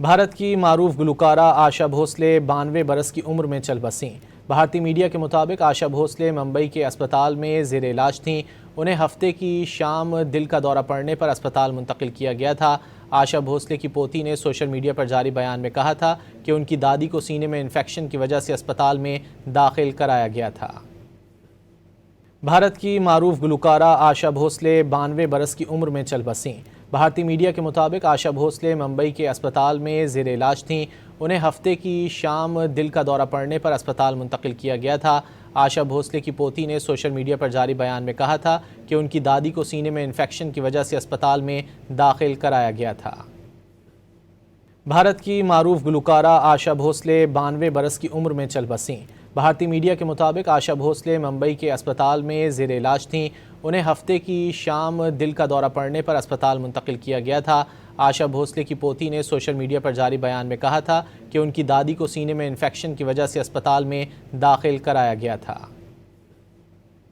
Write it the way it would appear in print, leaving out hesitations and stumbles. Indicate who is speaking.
Speaker 1: بھارت کی معروف گلوکارہ آشا بھوسلے 92 برس کی عمر میں چل بسیں۔ بھارتی میڈیا کے مطابق آشا بھوسلے ممبئی کے اسپتال میں زیر علاج تھیں۔ انہیں ہفتے کی شام دل کا دورہ پڑنے پر اسپتال منتقل کیا گیا تھا۔ آشا بھوسلے کی پوتی نے سوشل میڈیا پر جاری بیان میں کہا تھا کہ ان کی دادی کو سینے میں انفیکشن کی وجہ سے اسپتال میں داخل کرایا گیا تھا۔ بھارت کی معروف گلوکارہ آشا بھوسلے 92 برس کی عمر میں چل بسیں۔ بھارتی میڈیا کے مطابق آشا بھوسلے ممبئی کے اسپتال میں زیر علاج تھیں۔ انہیں ہفتے کی شام دل کا دورہ پڑنے پر اسپتال منتقل کیا گیا تھا۔ آشا بھوسلے کی پوتی نے سوشل میڈیا پر جاری بیان میں کہا تھا کہ ان کی دادی کو سینے میں انفیکشن کی وجہ سے اسپتال میں داخل کرایا گیا تھا۔ بھارت کی معروف گلوکارہ آشا بھوسلے 92 برس کی عمر میں چل بسیں۔ بھارتی میڈیا کے مطابق آشا بھوسلے ممبئی کے اسپتال میں زیر علاج تھیں۔ انہیں ہفتے کی شام دل کا دورہ پڑنے پر اسپتال منتقل کیا گیا تھا۔ آشا بھوسلے کی پوتی نے سوشل میڈیا پر جاری بیان میں کہا تھا کہ ان کی دادی کو سینے میں انفیکشن کی وجہ سے اسپتال میں داخل کرایا گیا تھا۔